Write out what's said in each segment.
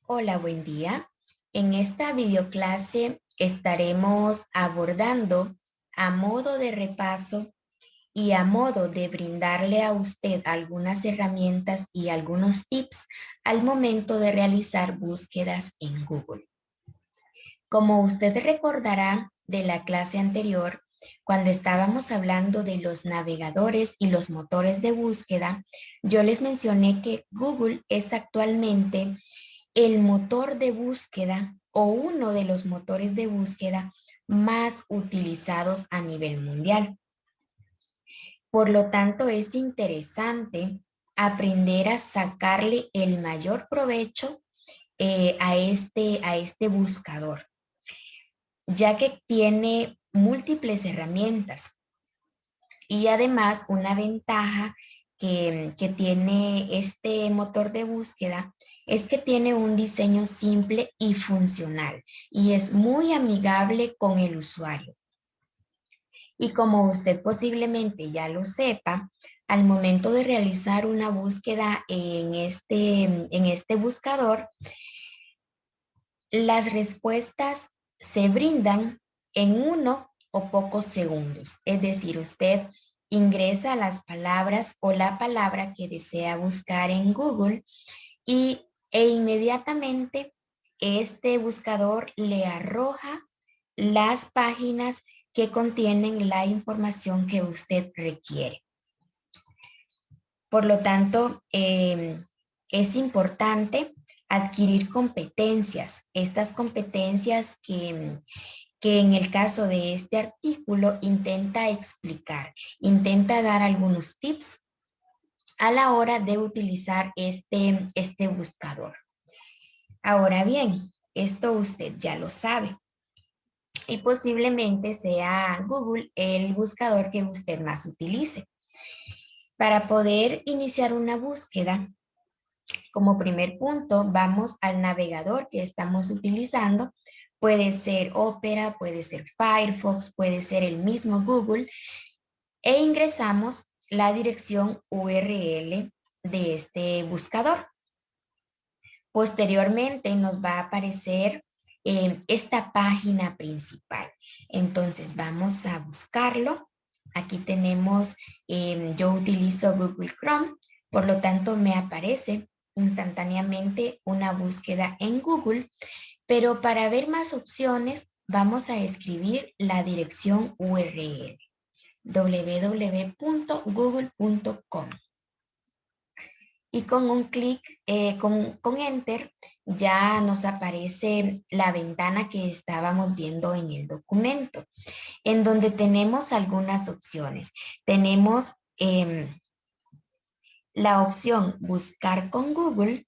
Hola, buen día. En esta videoclase estaremos abordando a modo de repaso y a modo de brindarle a usted algunas herramientas y algunos tips al momento de realizar búsquedas en Google. Como usted recordará de la clase anterior, cuando estábamos hablando de los navegadores y los motores de búsqueda, yo les mencioné que Google es actualmente el motor de búsqueda o uno de los motores de búsqueda más utilizados a nivel mundial. Por lo tanto, es interesante aprender a sacarle el mayor provecho a este buscador, ya que tiene múltiples herramientas y además una ventaja que tiene este motor de búsqueda es que tiene un diseño simple y funcional y es muy amigable con el usuario. Y como usted posiblemente ya lo sepa, al momento de realizar una búsqueda en este buscador, las respuestas se brindan en uno o pocos segundos. Es decir, usted ingresa las palabras o la palabra que desea buscar en Google e inmediatamente este buscador le arroja las páginas que contienen la información que usted requiere. Por lo tanto, es importante adquirir competencias, estas competencias que en el caso de este artículo intenta explicar, intenta dar algunos tips a la hora de utilizar este buscador. Ahora bien, esto usted ya lo sabe y posiblemente sea Google el buscador que usted más utilice. Para poder iniciar una búsqueda, como primer punto, vamos al navegador que estamos utilizando. Puede ser Opera, puede ser Firefox, puede ser el mismo Google e ingresamos la dirección URL de este buscador. Posteriormente nos va a aparecer esta página principal. Entonces vamos a buscarlo. Aquí tenemos, yo utilizo Google Chrome, por lo tanto me aparece instantáneamente una búsqueda en Google, pero para ver más opciones vamos a escribir la dirección URL www.google.com y con un clic, con Enter, ya nos aparece la ventana que estábamos viendo en el documento, en donde tenemos algunas opciones. Tenemos la opción Buscar con Google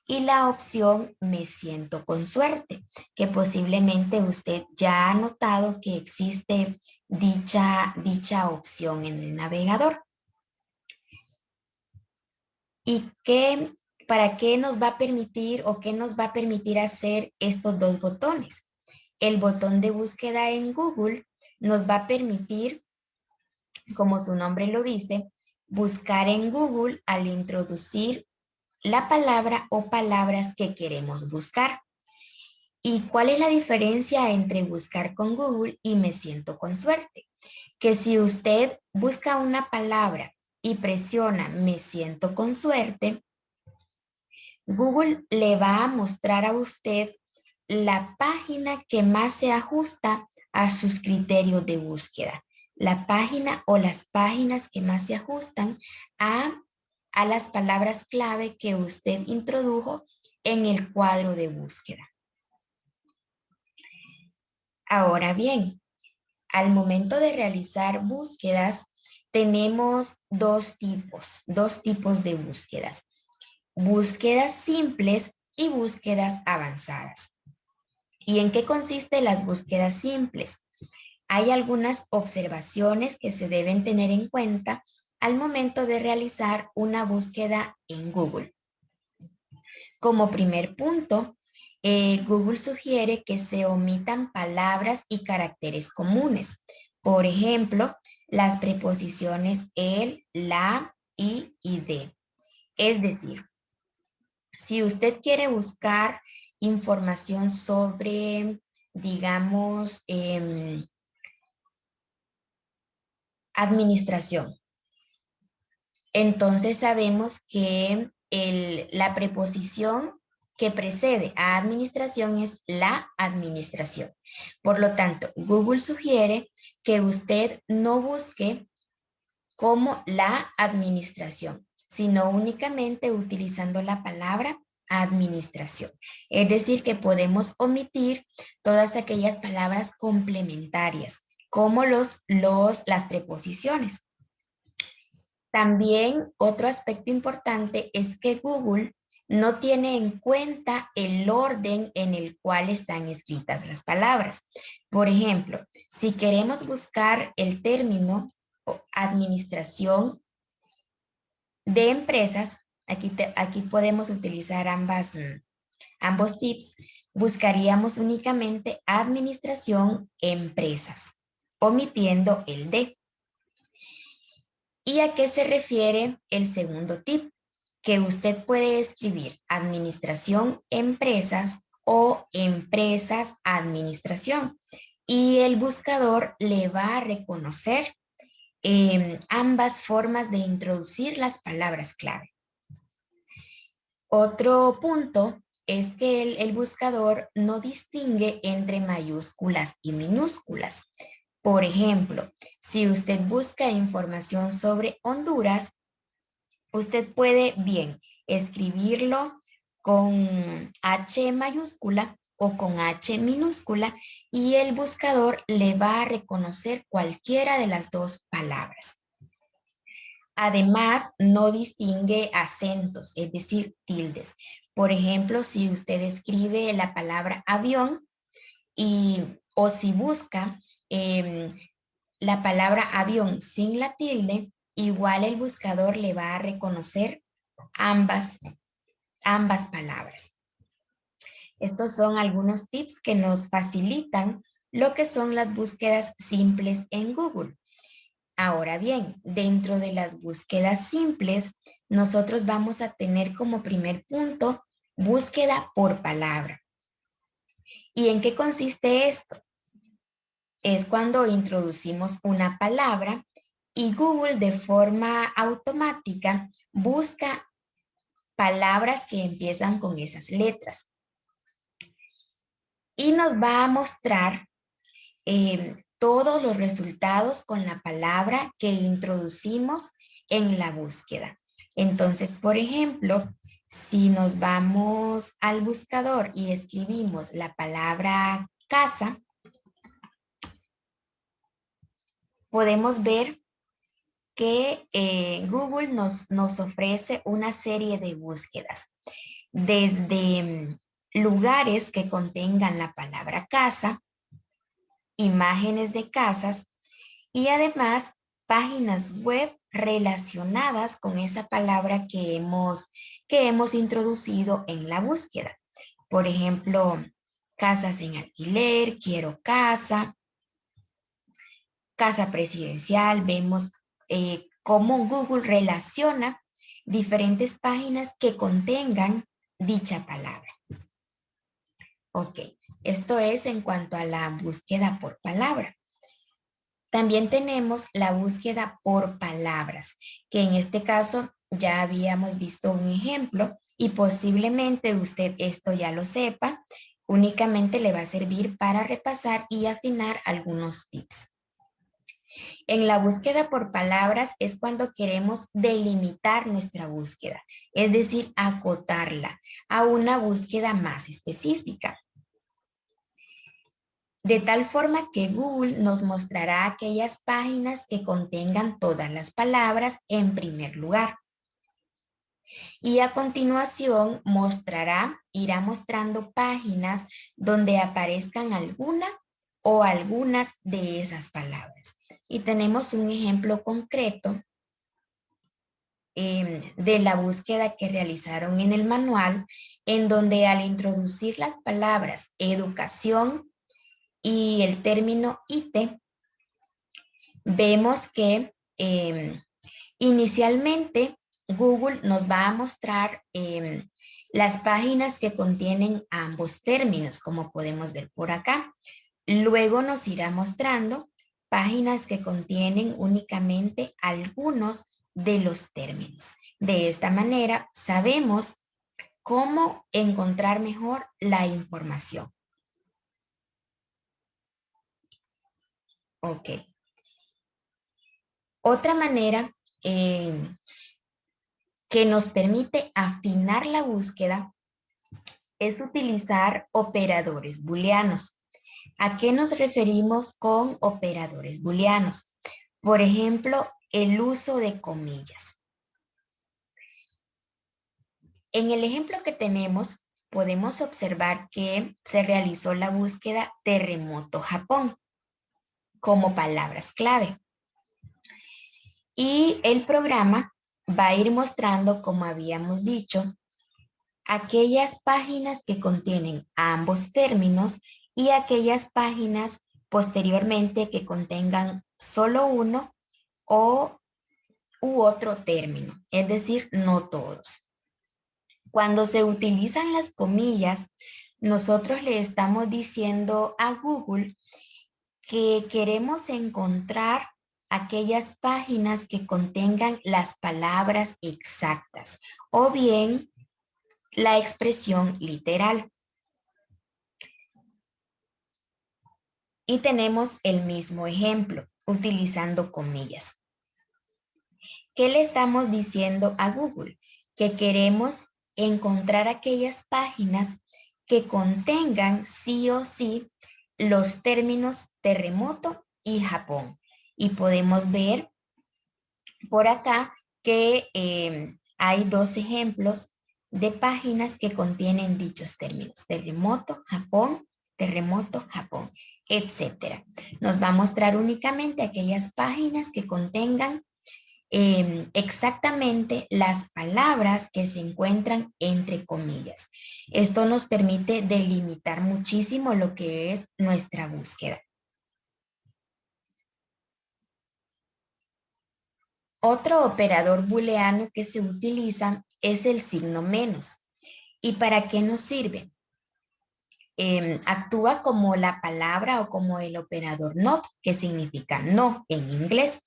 y la opción Me siento con suerte, que posiblemente usted ya ha notado que existe dicha opción en el navegador. ¿Y para qué nos va a permitir o qué nos va a permitir hacer estos dos botones? El botón de búsqueda en Google nos va a permitir, como su nombre lo dice, buscar en Google al introducir la palabra o palabras que queremos buscar. ¿Y cuál es la diferencia entre buscar con Google y me siento con suerte? Que si usted busca una palabra y presiona me siento con suerte, Google le va a mostrar a usted la página que más se ajusta a sus criterios de búsqueda. La página o las páginas que más se ajustan a las palabras clave que usted introdujo en el cuadro de búsqueda. Ahora bien, al momento de realizar búsquedas, tenemos dos tipos de búsquedas. Búsquedas simples y búsquedas avanzadas. ¿Y en qué consisten las búsquedas simples? Hay algunas observaciones que se deben tener en cuenta al momento de realizar una búsqueda en Google. Como primer punto, Google sugiere que se omitan palabras y caracteres comunes. Por ejemplo, las preposiciones el, la, y de. Es decir, Si usted quiere buscar información sobre, digamos, administración, entonces sabemos que la preposición que precede a administración es la administración. Por lo tanto, Google sugiere que usted no busque como la administración, sino únicamente utilizando la palabra administración. Es decir, que podemos omitir todas aquellas palabras complementarias, como las preposiciones. También otro aspecto importante es que Google no tiene en cuenta el orden en el cual están escritas las palabras. Por ejemplo, si queremos buscar el término administración de empresas, aquí podemos utilizar ambos tips. Buscaríamos únicamente administración empresas, omitiendo el de. ¿Y a qué se refiere el segundo tip? Que usted puede escribir administración empresas o empresas administración y el buscador le va a reconocer ambas formas de introducir las palabras clave. Otro punto es que el buscador no distingue entre mayúsculas y minúsculas. Por ejemplo, si usted busca información sobre Honduras, usted puede bien escribirlo con H mayúscula o con H minúscula y el buscador le va a reconocer cualquiera de las dos palabras. Además, no distingue acentos, es decir, tildes. Por ejemplo, si usted escribe la palabra avión o si busca la palabra avión sin la tilde, igual el buscador le va a reconocer ambas palabras. Estos son algunos tips que nos facilitan lo que son las búsquedas simples en Google. Ahora bien, dentro de las búsquedas simples, nosotros vamos a tener como primer punto búsqueda por palabra. ¿Y en qué consiste esto? Es cuando introducimos una palabra y Google de forma automática busca palabras que empiezan con esas letras. Y nos va a mostrar todos los resultados con la palabra que introducimos en la búsqueda. Entonces, por ejemplo, si nos vamos al buscador y escribimos la palabra casa, podemos ver que Google nos ofrece una serie de búsquedas, desde lugares que contengan la palabra casa, imágenes de casas y además páginas web relacionadas con esa palabra que hemos introducido en la búsqueda. Por ejemplo, casas en alquiler, quiero casa, casa presidencial. Vemos cómo Google relaciona diferentes páginas que contengan dicha palabra. Ok, esto es en cuanto a la búsqueda por palabra. También tenemos la búsqueda por palabras, que en este caso ya habíamos visto un ejemplo y posiblemente usted esto ya lo sepa, únicamente le va a servir para repasar y afinar algunos tips. En la búsqueda por palabras es cuando queremos delimitar nuestra búsqueda, es decir, acotarla a una búsqueda más específica. De tal forma que Google nos mostrará aquellas páginas que contengan todas las palabras en primer lugar. Y a continuación irá mostrando páginas donde aparezcan alguna o algunas de esas palabras. Y tenemos un ejemplo concreto de la búsqueda que realizaron en el manual, en donde al introducir las palabras educación y el término IT, vemos que inicialmente Google nos va a mostrar las páginas que contienen ambos términos, como podemos ver por acá. Luego nos irá mostrando páginas que contienen únicamente algunos de los términos. De esta manera sabemos cómo encontrar mejor la información. Ok. Otra manera que nos permite afinar la búsqueda es utilizar operadores booleanos. ¿A qué nos referimos con operadores booleanos? Por ejemplo, el uso de comillas. En el ejemplo que tenemos, podemos observar que se realizó la búsqueda terremoto Japón como palabras clave. Y el programa va a ir mostrando, como habíamos dicho, aquellas páginas que contienen ambos términos y aquellas páginas posteriormente que contengan solo uno u otro término, es decir, no todos. Cuando se utilizan las comillas, nosotros le estamos diciendo a Google que queremos encontrar aquellas páginas que contengan las palabras exactas o bien la expresión literal. Y tenemos el mismo ejemplo, utilizando comillas. ¿Qué le estamos diciendo a Google? Que queremos encontrar aquellas páginas que contengan sí o sí los términos terremoto y Japón. Y podemos ver por acá que hay dos ejemplos de páginas que contienen dichos términos: terremoto, Japón, etcétera. Nos va a mostrar únicamente aquellas páginas que contengan exactamente las palabras que se encuentran entre comillas. Esto nos permite delimitar muchísimo lo que es nuestra búsqueda. Otro operador booleano que se utiliza es el signo menos. ¿Y para qué nos sirve? Actúa como la palabra o como el operador not, que significa no en inglés.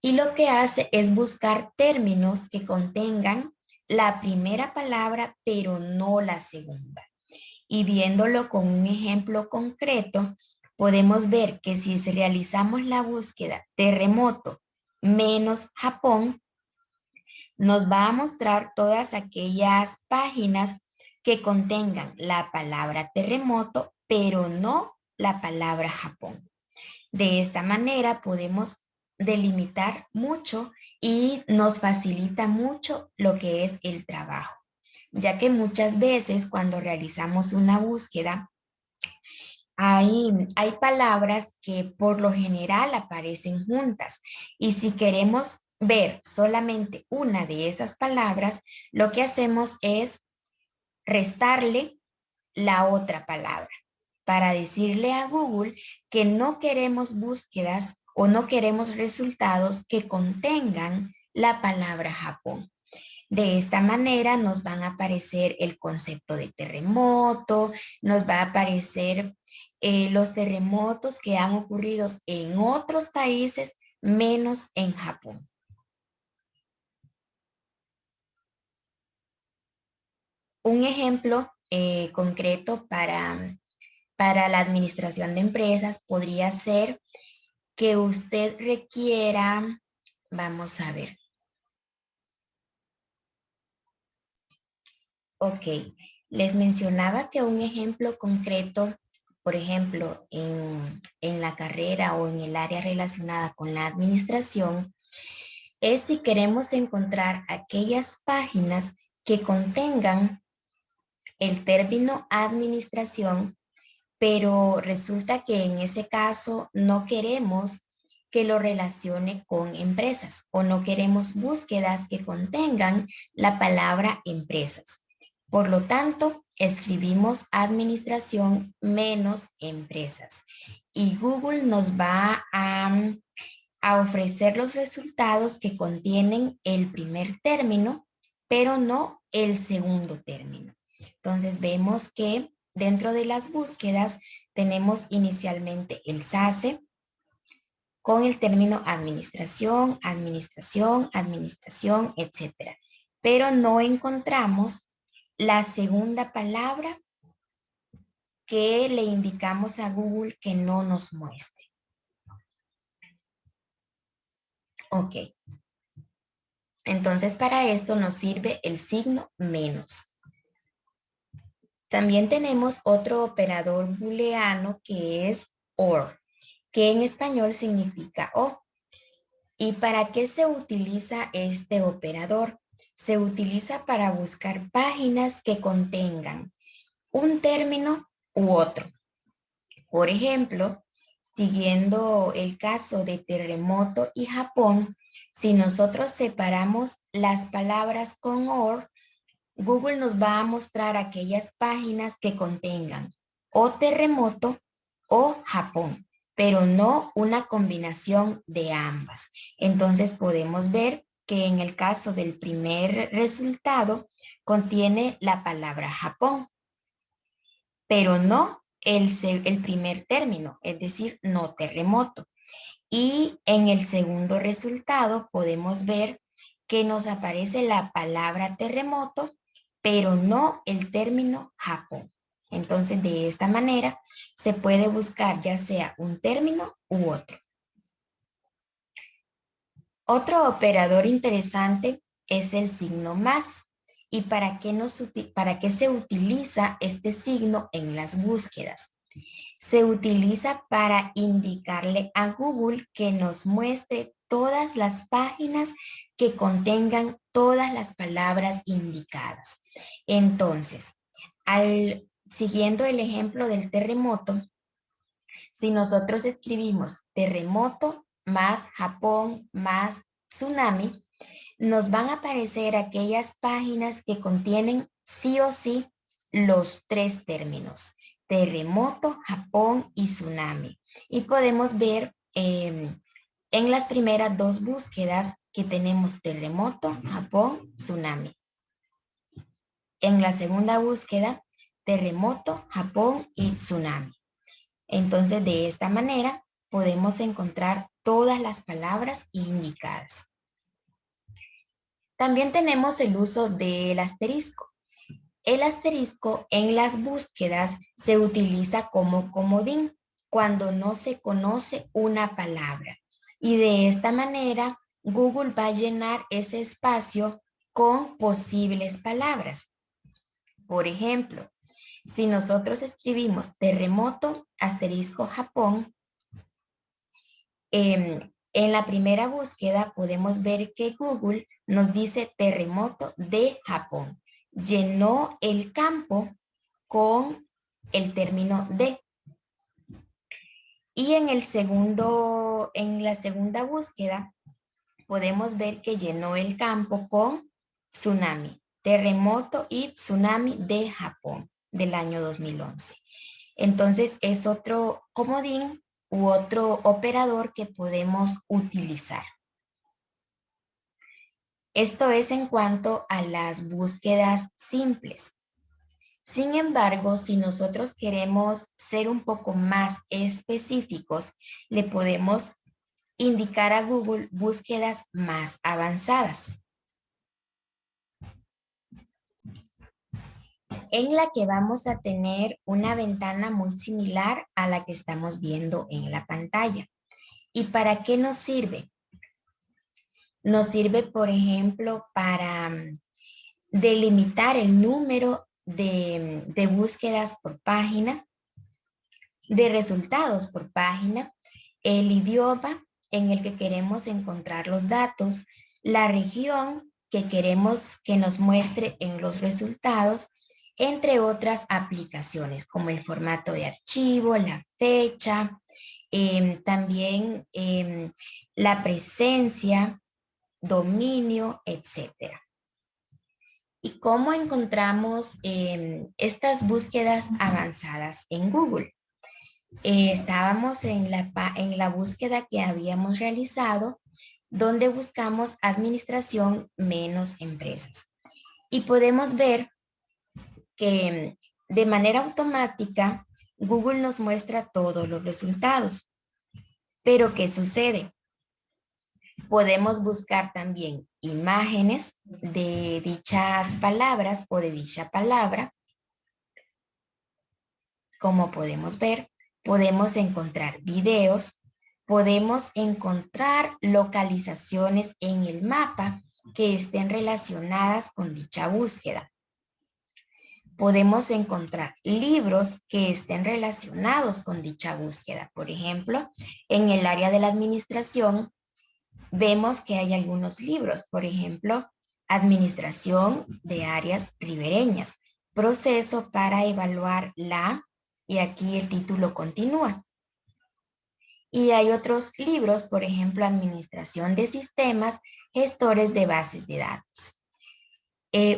Y lo que hace es buscar términos que contengan la primera palabra, pero no la segunda. Y viéndolo con un ejemplo concreto, podemos ver que si realizamos la búsqueda terremoto menos Japón, nos va a mostrar todas aquellas páginas que contengan la palabra terremoto, pero no la palabra Japón. De esta manera podemos delimitar mucho y nos facilita mucho lo que es el trabajo, ya que muchas veces cuando realizamos una búsqueda, hay palabras que por lo general aparecen juntas y si queremos ver solamente una de esas palabras, lo que hacemos es restarle la otra palabra para decirle a Google que no queremos búsquedas o no queremos resultados que contengan la palabra Japón. De esta manera nos van a aparecer el concepto de terremoto, nos va a aparecer los terremotos que han ocurrido en otros países menos en Japón. Un ejemplo concreto para la administración de empresas podría ser que usted requiera, vamos a ver. Ok, les mencionaba que un ejemplo concreto, por ejemplo, en la carrera o en el área relacionada con la administración, es si queremos encontrar aquellas páginas que contengan el término administración, pero resulta que en ese caso no queremos que lo relacione con empresas o no queremos búsquedas que contengan la palabra empresas. Por lo tanto, escribimos administración menos empresas y Google nos va a ofrecer los resultados que contienen el primer término pero no el segundo término. Entonces vemos que dentro de las búsquedas tenemos inicialmente el SACE con el término administración, administración, administración, etc. Pero no encontramos la segunda palabra que le indicamos a Google que no nos muestre. Ok. Entonces para esto nos sirve el signo menos. También tenemos otro operador booleano que es OR, que en español significa o. ¿Y para qué se utiliza este operador? Se utiliza para buscar páginas que contengan un término u otro. Por ejemplo, siguiendo el caso de terremoto y Japón, si nosotros separamos las palabras con OR, Google nos va a mostrar aquellas páginas que contengan o terremoto o Japón, pero no una combinación de ambas. Entonces podemos ver que en el caso del primer resultado contiene la palabra Japón, pero no el primer término, es decir, no terremoto. Y en el segundo resultado podemos ver que nos aparece la palabra terremoto, pero no el término Japón. Entonces, de esta manera se puede buscar ya sea un término u otro. Otro operador interesante es el signo más. ¿Y para qué se utiliza este signo en las búsquedas? Se utiliza para indicarle a Google que nos muestre todas las páginas que contengan todas las palabras indicadas. Entonces, siguiendo el ejemplo del terremoto, si nosotros escribimos terremoto más Japón más tsunami, nos van a aparecer aquellas páginas que contienen sí o sí los tres términos: terremoto, Japón y tsunami. Y podemos ver en las primeras dos búsquedas que tenemos terremoto, Japón, tsunami. En la segunda búsqueda, terremoto, Japón y tsunami. Entonces, de esta manera podemos encontrar todas las palabras indicadas. También tenemos el uso del asterisco. El asterisco en las búsquedas se utiliza como comodín cuando no se conoce una palabra. Y de esta manera, Google va a llenar ese espacio con posibles palabras. Por ejemplo, si nosotros escribimos terremoto, asterisco Japón, en la primera búsqueda podemos ver que Google nos dice terremoto de Japón. Llenó el campo con el término de. Y en la segunda búsqueda podemos ver que llenó el campo con tsunami, terremoto y tsunami de Japón del año 2011. Entonces es otro comodín u otro operador que podemos utilizar. Esto es en cuanto a las búsquedas simples. Sin embargo, si nosotros queremos ser un poco más específicos, le podemos indicar a Google búsquedas más avanzadas, en la que vamos a tener una ventana muy similar a la que estamos viendo en la pantalla. ¿Y para qué nos sirve? Nos sirve, por ejemplo, para delimitar el número de búsquedas por página, de resultados por página, el idioma en el que queremos encontrar los datos, la región que queremos que nos muestre en los resultados, entre otras aplicaciones como el formato de archivo, la fecha, también la presencia, dominio, etcétera. ¿Y cómo encontramos estas búsquedas avanzadas en Google? Estábamos en la búsqueda que habíamos realizado, donde buscamos administración menos empresas. Y podemos ver que de manera automática Google nos muestra todos los resultados. Pero ¿qué sucede? Podemos buscar también imágenes de dichas palabras o de dicha palabra. Como podemos ver, podemos encontrar videos, podemos encontrar localizaciones en el mapa que estén relacionadas con dicha búsqueda. Podemos encontrar libros que estén relacionados con dicha búsqueda. Por ejemplo, en el área de la administración, vemos que hay algunos libros, por ejemplo, Administración de áreas ribereñas, proceso para evaluar y aquí el título continúa. Y hay otros libros, por ejemplo, Administración de sistemas, gestores de bases de datos.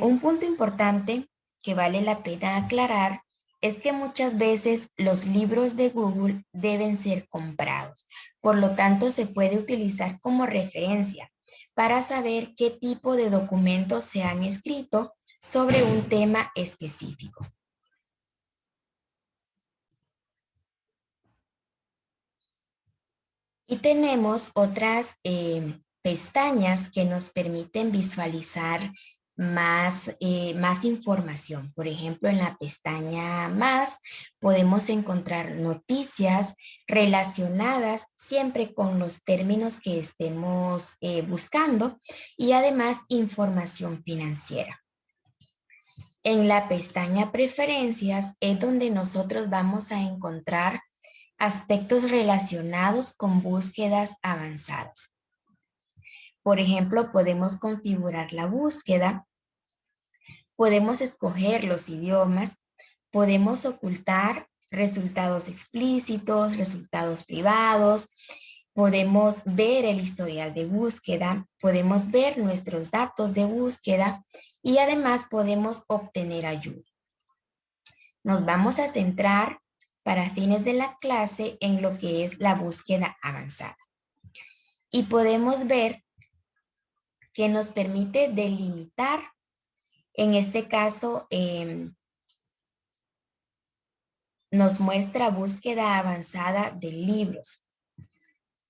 Un punto importante que vale la pena aclarar es que muchas veces los libros de Google deben ser comprados. Por lo tanto, se puede utilizar como referencia para saber qué tipo de documentos se han escrito sobre un tema específico. Y tenemos otras pestañas que nos permiten visualizar más información. Por ejemplo, en la pestaña Más podemos encontrar noticias relacionadas siempre con los términos que estemos buscando y además información financiera. En la pestaña Preferencias es donde nosotros vamos a encontrar aspectos relacionados con búsquedas avanzadas. Por ejemplo, podemos configurar la búsqueda, podemos escoger los idiomas, podemos ocultar resultados explícitos, resultados privados, podemos ver el historial de búsqueda, podemos ver nuestros datos de búsqueda y además podemos obtener ayuda. Nos vamos a centrar para fines de la clase en lo que es la búsqueda avanzada. Y podemos ver que nos permite delimitar, en este caso, nos muestra búsqueda avanzada de libros.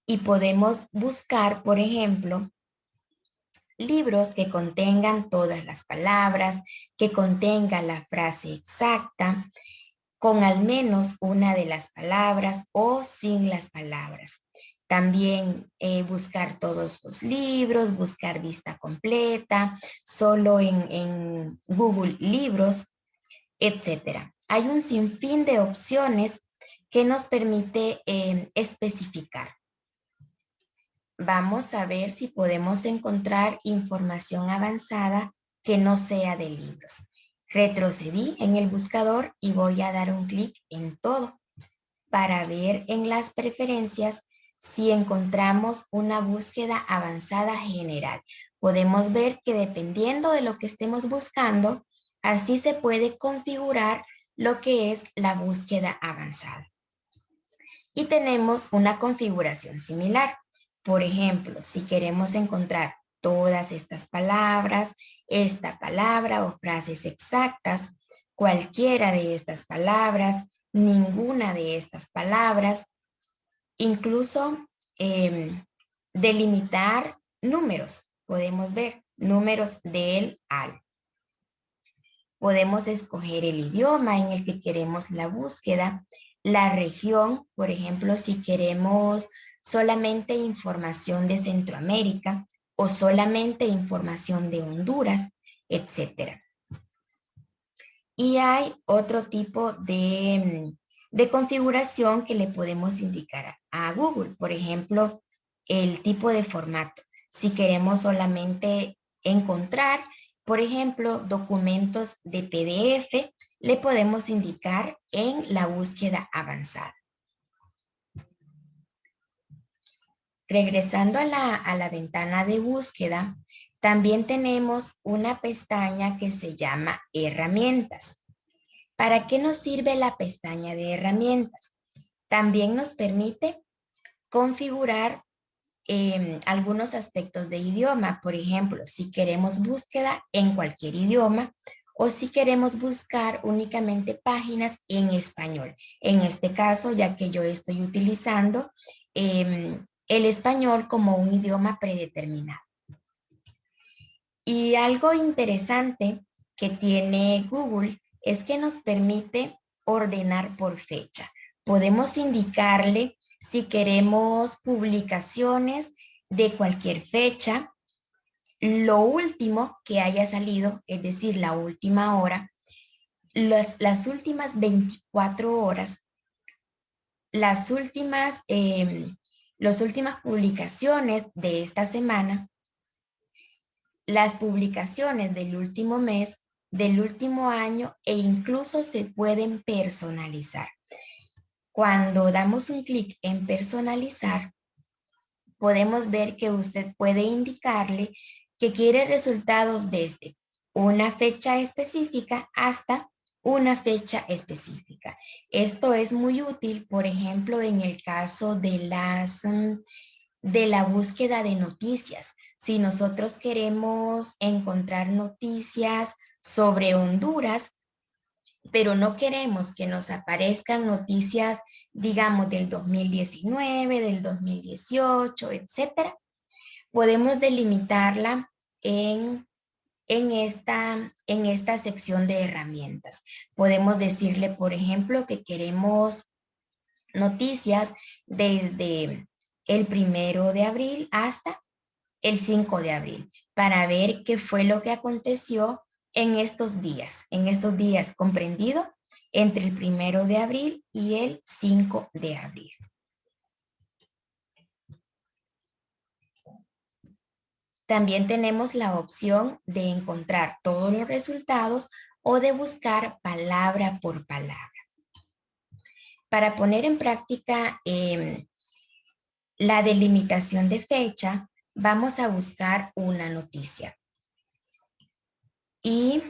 Y podemos buscar, por ejemplo, libros que contengan todas las palabras, que contengan la frase exacta, con al menos una de las palabras o sin las palabras. También buscar todos los libros, buscar vista completa, solo en Google Libros, etc. Hay un sinfín de opciones que nos permite especificar. Vamos a ver si podemos encontrar información avanzada que no sea de libros. Retrocedí en el buscador y voy a dar un clic en todo para ver en las preferencias si encontramos una búsqueda avanzada general. Podemos ver que dependiendo de lo que estemos buscando, así se puede configurar lo que es la búsqueda avanzada. Y tenemos una configuración similar. Por ejemplo, si queremos encontrar todas estas palabras, esta palabra o frases exactas, cualquiera de estas palabras, ninguna de estas palabras, incluso delimitar números. Podemos ver números del al. Podemos escoger el idioma en el que queremos la búsqueda, la región, por ejemplo, si queremos solamente información de Centroamérica o solamente información de Honduras, etc. Y hay otro tipo de configuración que le podemos indicar a Google, por ejemplo, el tipo de formato. Si queremos solamente encontrar, por ejemplo, documentos de PDF, le podemos indicar en la búsqueda avanzada. Regresando a la ventana de búsqueda, también tenemos una pestaña que se llama Herramientas. ¿Para qué nos sirve la pestaña de herramientas? También nos permite configurar algunos aspectos de idioma. Por ejemplo, si queremos búsqueda en cualquier idioma o si queremos buscar únicamente páginas en español. En este caso, ya que yo estoy utilizando el español como un idioma predeterminado. Y algo interesante que tiene Google es que nos permite ordenar por fecha. Podemos indicarle si queremos publicaciones de cualquier fecha, lo último que haya salido, es decir, la última hora, las últimas 24 horas, las últimas publicaciones de esta semana, las publicaciones del último mes, del último año e incluso se pueden personalizar. Cuando damos un clic en personalizar, podemos ver que usted puede indicarle que quiere resultados desde una fecha específica hasta una fecha específica. Esto es muy útil, por ejemplo, en el caso de la búsqueda de noticias. Si nosotros queremos encontrar noticias sobre Honduras, pero no queremos que nos aparezcan noticias, digamos, del 2019, del 2018, etcétera, podemos delimitarla en esta sección de herramientas. Podemos decirle, por ejemplo, que queremos noticias desde el 1 de abril hasta el 5 de abril, para ver qué fue lo que aconteció en estos días comprendido entre el 1 de abril y el 5 de abril. También tenemos la opción de encontrar todos los resultados o de buscar palabra por palabra. Para poner en práctica la delimitación de fecha, vamos a buscar una noticia. Y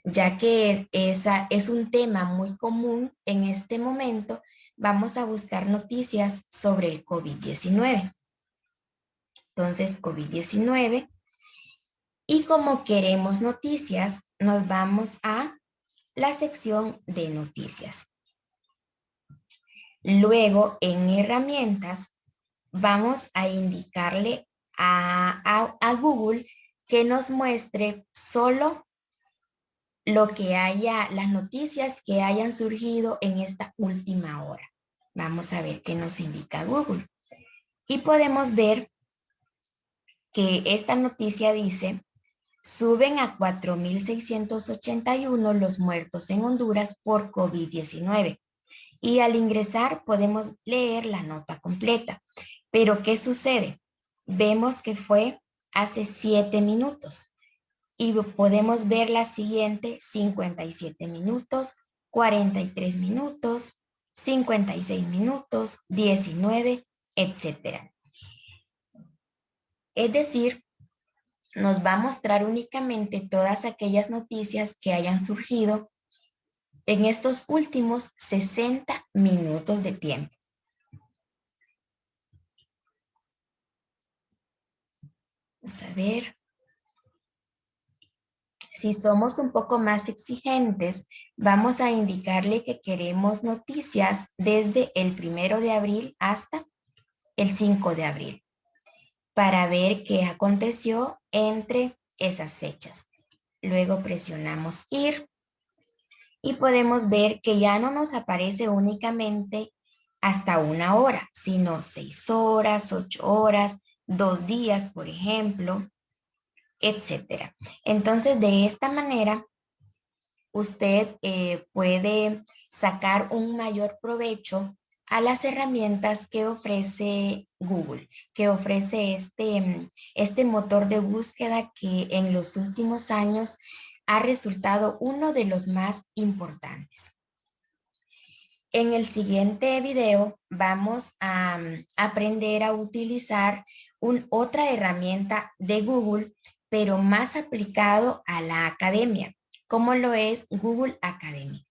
ya que esa es un tema muy común en este momento, vamos a buscar noticias sobre el COVID-19. Entonces, COVID-19. Y como queremos noticias, nos vamos a la sección de noticias. Luego, en herramientas, vamos a indicarle a Google que nos muestre solo las noticias que hayan surgido en esta última hora. Vamos a ver qué nos indica Google. Y podemos ver que esta noticia dice: suben a 4,681 los muertos en Honduras por COVID-19. Y al ingresar podemos leer la nota completa. Pero ¿qué sucede? Vemos que fue hace 7 minutos. Y podemos ver la siguiente: 57 minutos, 43 minutos, 56 minutos, 19, etc. Es decir, nos va a mostrar únicamente todas aquellas noticias que hayan surgido en estos últimos 60 minutos de tiempo. Vamos a ver. Si somos un poco más exigentes, vamos a indicarle que queremos noticias desde el 1 de abril hasta el 5 de abril para ver qué aconteció entre esas fechas. Luego presionamos ir y podemos ver que ya no nos aparece únicamente hasta 1 hora, sino 6 horas, 8 horas, 2 días, por ejemplo, etcétera. Entonces, de esta manera, usted puede sacar un mayor provecho a las herramientas que ofrece Google, que ofrece este motor de búsqueda que en los últimos años ha resultado uno de los más importantes. En el siguiente video vamos a aprender a utilizar otra herramienta de Google, pero más aplicado a la academia, como lo es Google Academy.